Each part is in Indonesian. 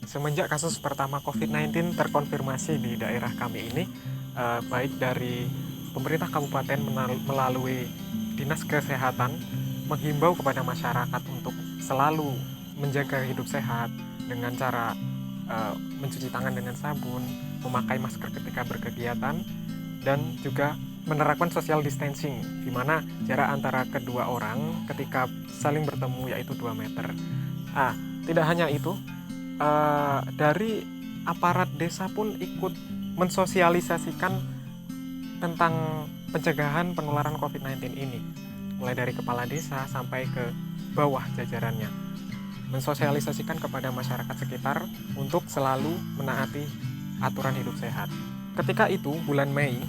Semenjak kasus pertama COVID-19 terkonfirmasi di daerah kami ini, baik dari pemerintah kabupaten melalui Dinas Kesehatan menghimbau kepada masyarakat untuk selalu menjaga hidup sehat dengan cara mencuci tangan dengan sabun, memakai masker ketika berkegiatan, dan juga menerapkan social distancing, di mana jarak antara kedua orang ketika saling bertemu yaitu 2 meter. Tidak hanya itu, dari aparat desa pun ikut mensosialisasikan tentang pencegahan penularan COVID-19 ini, mulai dari kepala desa sampai ke bawah jajarannya, mensosialisasikan kepada masyarakat sekitar untuk selalu menaati aturan hidup sehat. Ketika itu, bulan Mei,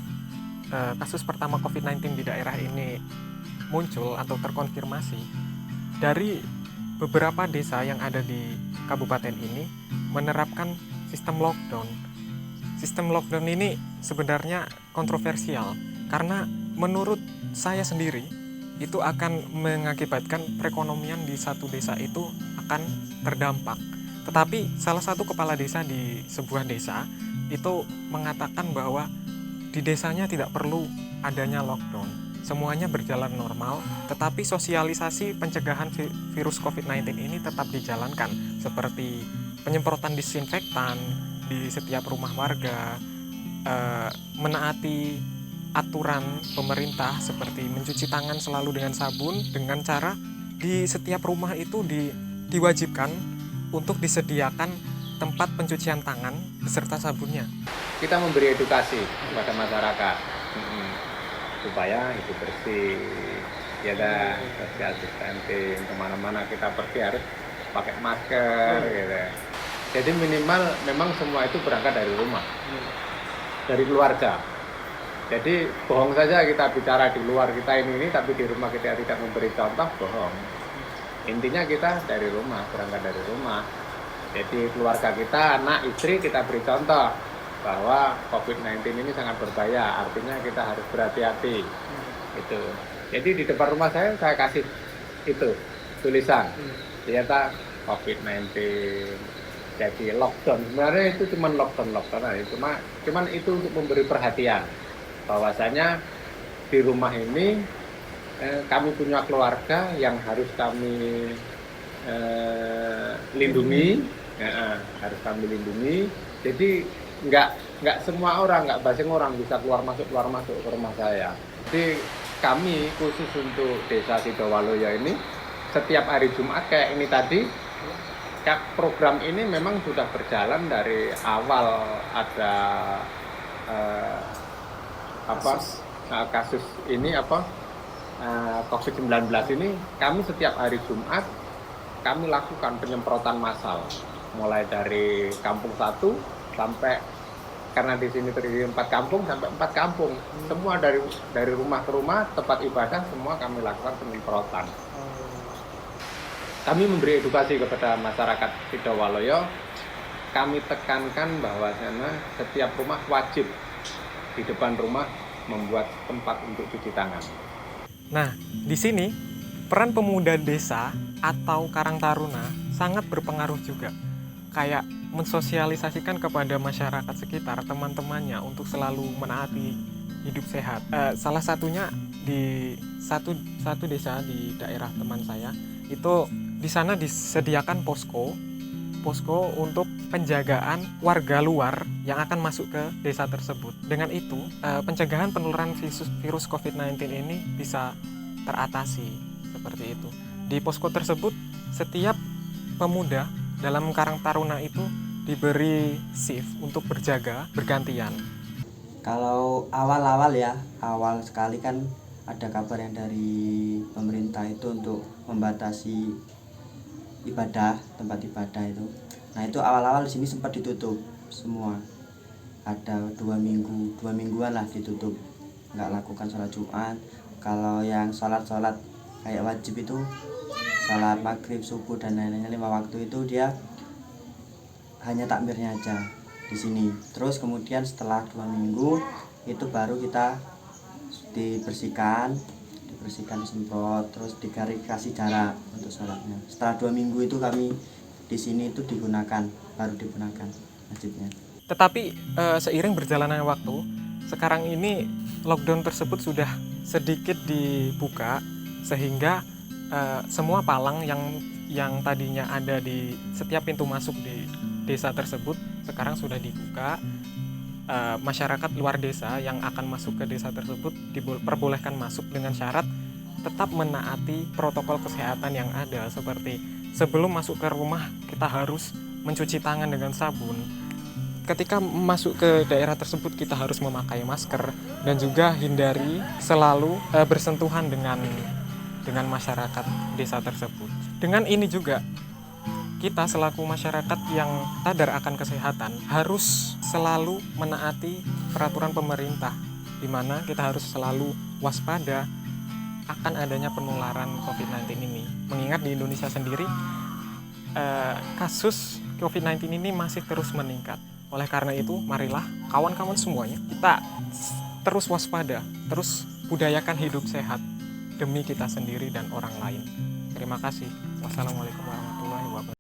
kasus pertama COVID-19 di daerah ini muncul atau terkonfirmasi. Dari beberapa desa yang ada di kabupaten ini menerapkan sistem lockdown. Sistem lockdown ini sebenarnya kontroversial karena menurut saya sendiri itu akan mengakibatkan perekonomian di satu desa itu akan terdampak. Tetapi salah satu kepala desa di sebuah desa itu mengatakan bahwa di desanya tidak perlu adanya lockdown. Semuanya berjalan normal, tetapi sosialisasi pencegahan virus COVID-19 ini tetap dijalankan, seperti penyemprotan disinfektan di setiap rumah warga, menaati aturan pemerintah seperti mencuci tangan selalu dengan sabun, dengan cara di setiap rumah itu diwajibkan untuk disediakan tempat pencucian tangan beserta sabunnya. Kita memberi edukasi kepada masyarakat supaya hidup bersih, ya dah, social distancing, kemana-mana kita pergi harus pakai masker, gitu. Jadi minimal memang semua itu berangkat dari rumah, dari keluarga. Jadi bohong saja kita bicara di luar kita ini, tapi di rumah kita tidak memberi contoh, bohong. Intinya kita dari rumah, berangkat dari rumah. Jadi keluarga kita, anak, istri kita beri contoh bahwa COVID-19 ini sangat berbahaya, artinya kita harus berhati-hati. Itu. Jadi di depan rumah saya kasih itu tulisan, ternyata COVID-19, jadi lockdown. Sebenarnya itu cuma lockdown aja, cuman itu untuk memberi perhatian bahwasanya di rumah ini kami punya keluarga yang harus kami lindungi, harus kami lindungi. Jadi nggak semua orang, nggak basing orang bisa keluar masuk ke rumah saya. Jadi kami khusus untuk Desa Sidowaloyo ini setiap hari Jumat kayak ini tadi, program ini memang sudah berjalan dari awal ada kasus ini COVID-19 ini. Kami setiap hari Jumat kami lakukan penyemprotan massal mulai dari kampung 1 sampai, karena di sini terdiri 4 kampung sampai 4 kampung, semua dari rumah ke rumah tempat ibadah semua kami lakukan penyemprotan. Kami memberi edukasi kepada masyarakat Sidowaloyo. Kami tekankan bahwasanya setiap rumah wajib di depan rumah membuat tempat untuk cuci tangan. Nah, di sini peran pemuda desa atau Karang Taruna sangat berpengaruh juga. Kayak mensosialisasikan kepada masyarakat sekitar, teman-temannya untuk selalu menaati hidup sehat. Salah satunya di satu desa di daerah teman saya, itu di sana disediakan posko untuk penjagaan warga luar yang akan masuk ke desa tersebut. Dengan itu, pencegahan penularan virus COVID-19 ini bisa teratasi seperti itu. Di posko tersebut, setiap pemuda dalam Karang Taruna itu diberi shift untuk berjaga bergantian. Kalau awal sekali kan ada kabar yang dari pemerintah itu untuk membatasi tempat ibadah itu. Nah itu awal-awal di sini sempat ditutup semua, ada 2 mingguan lah ditutup, nggak lakukan sholat Jumat. Kalau yang sholat kayak wajib itu sholat maghrib, subuh dan lain-lainnya 5 waktu itu dia hanya takmirnya aja di sini. Terus kemudian setelah 2 minggu itu baru kita dibersihkan, disemprot, terus dikasih jarak untuk sholatnya. Setelah 2 minggu itu kami di sini itu baru digunakan masjidnya. Tetapi seiring berjalannya waktu, sekarang ini lockdown tersebut sudah sedikit dibuka, sehingga semua palang yang tadinya ada di setiap pintu masuk di desa tersebut sekarang sudah dibuka. Masyarakat luar desa yang akan masuk ke desa tersebut diperbolehkan masuk dengan syarat tetap menaati protokol kesehatan yang ada, seperti sebelum masuk ke rumah kita harus mencuci tangan dengan sabun. Ketika masuk ke daerah tersebut kita harus memakai masker, dan juga hindari selalu bersentuhan dengan masyarakat desa tersebut. Dengan ini juga kita selaku masyarakat yang sadar akan kesehatan harus selalu menaati peraturan pemerintah, di mana kita harus selalu waspada akan adanya penularan COVID-19 ini. Mengingat di Indonesia sendiri kasus COVID-19 ini masih terus meningkat. Oleh karena itu, marilah kawan-kawan semuanya kita terus waspada, terus budayakan hidup sehat demi kita sendiri dan orang lain. Terima kasih. Wassalamualaikum warahmatullahi wabarakatuh.